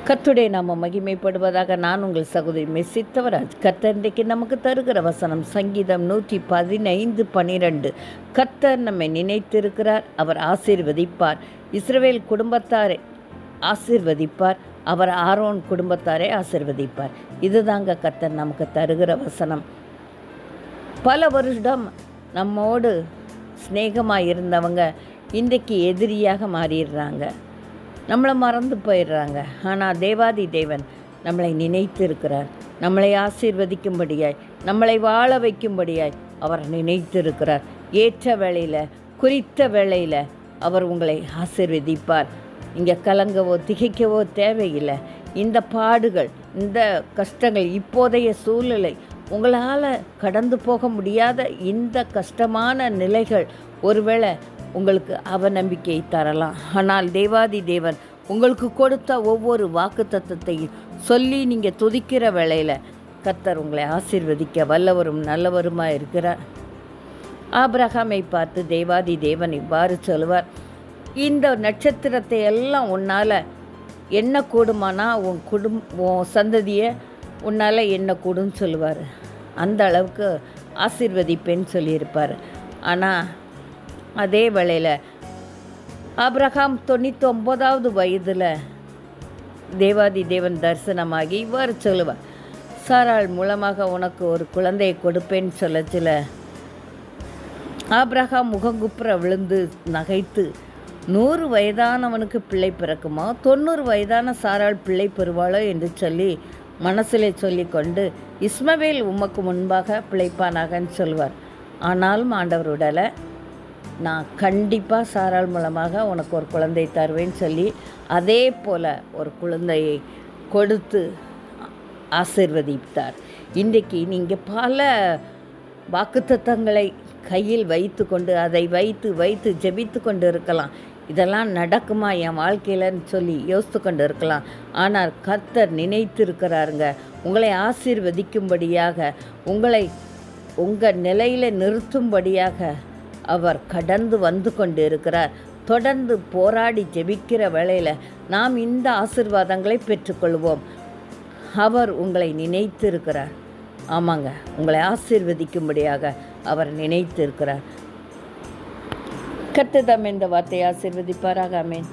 கர்த்தருடைய நாம மகிமைப்படுவதாக. நான் உங்கள் சகோதரி மெசித்தவராஜ். கர்த்தர் இன்றைக்கு நமக்கு தருகிற வசனம் சங்கீதம் 115:12. கர்த்தர் நம்மை நினைத்திருக்கிறார், அவர் ஆசீர்வதிப்பார். இஸ்ரவேல் குடும்பத்தாரை ஆசீர்வதிப்பார், அவர் ஆரோன் குடும்பத்தாரை ஆசீர்வதிப்பார். இதுதாங்க கர்த்தர் நமக்கு தருகிற வசனம். பல வருடம் நம்மோடு ஸ்நேகமாக இருந்தவங்க இன்றைக்கு எதிரியாக மாறிடுறாங்க, நம்மளை மறந்து போயிடுறாங்க. ஆனால் தேவாதி தேவன் நம்மளை நினைத்து இருக்கிறார். நம்மளை ஆசீர்வதிக்கும்படியாய், நம்மளை வாழ வைக்கும்படியாய் அவர் நினைத்திருக்கிறார். ஏற்ற வேளையில், குறித்த வேளையில் அவர் உங்களை ஆசீர்வதிப்பார். இங்கே கலங்கவோ திகைக்கவோ தேவையில்லை. இந்த பாடுகள், இந்த கஷ்டங்கள், இப்போதைய சூழ்நிலை, உங்களால் கடந்து போக முடியாத இந்த கஷ்டமான நிலைகள் ஒருவேளை உங்களுக்கு அவநம்பிக்கையை தரலாம். ஆனால் தேவாதி தேவன் உங்களுக்கு கொடுத்த ஒவ்வொரு வாக்குத்தத்தத்தையும் சொல்லி நீங்கள் துதிக்கிற வேளையில் கர்த்தர் உங்களை ஆசீர்வதிக்க வல்லவரும் நல்லவருமாக இருக்கிறார். ஆபிரகாமை பார்த்து தேவாதி தேவன் இவ்வாறு சொல்லுவார், இந்த நட்சத்திரத்தை எல்லாம் உன்னால் என்ன கூடுமானா உன் சந்ததியை உன்னால் என்ன கூடுன்னு சொல்லுவார். அந்த அளவுக்கு ஆசீர்வதிப்பேன்னு சொல்லியிருப்பார். ஆனால் அதே வேளையில் ஆபிரகாம் 99வது வயதில் தேவாதி தேவன் தரிசனமாகி இவ்வாறு சொல்லுவார், சாராள் மூலமாக உனக்கு ஒரு குழந்தையை கொடுப்பேன்னு சொல்லச்சில ஆபிரகாம் முகங்குப்புற விழுந்து நகைத்து, 100 வயதானவனுக்கு பிள்ளை பிறக்குமா, 90 வயதான சாராள் பிள்ளை பெறுவாளோ என்று சொல்லி மனசிலே சொல்லி கொண்டு, இஸ்மவேல் உமக்கு முன்பாக பிழைப்பானாகன்னு சொல்வார். ஆனாலும் ஆண்டவர் உடலை, நான் கண்டிப்பாக சாராள் மூலமாக உனக்கு ஒரு குழந்தை தருவேன்னு சொல்லி அதே போல் ஒரு குழந்தையை கொடுத்து ஆசீர்வதித்தார். இன்றைக்கு நீங்கள் பல வாக்குத்தத்தங்களை கையில் வைத்து கொண்டு அதை வைத்து ஜெபித்து கொண்டு இருக்கலாம். இதெல்லாம் நடக்குமா என் வாழ்க்கையிலன்னு சொல்லி யோசித்து கொண்டு இருக்கலாம். ஆனால் கர்த்தர் நினைத்திருக்கிறாருங்க, உங்களை ஆசீர்வதிக்கும்படியாக, உங்களை உங்கள் நிலையில் நிறுத்தும்படியாக அவர் கடந்து வந்து கொண்டு இருக்கிறார். தொடர்ந்து போராடி ஜெபிக்கிற வேளையில் நாம் இந்த ஆசீர்வாதங்களை பெற்றுக்கொள்வோம். அவர் உங்களை நினைத்திருக்கிறார். ஆமாங்க, உங்களை ஆசீர்வதிக்கும்படியாக அவர் நினைத்திருக்கிறார். கர்த்தர் தாமே இந்த வார்த்தையை ஆசீர்வதிப்பாராக. ஆமென்.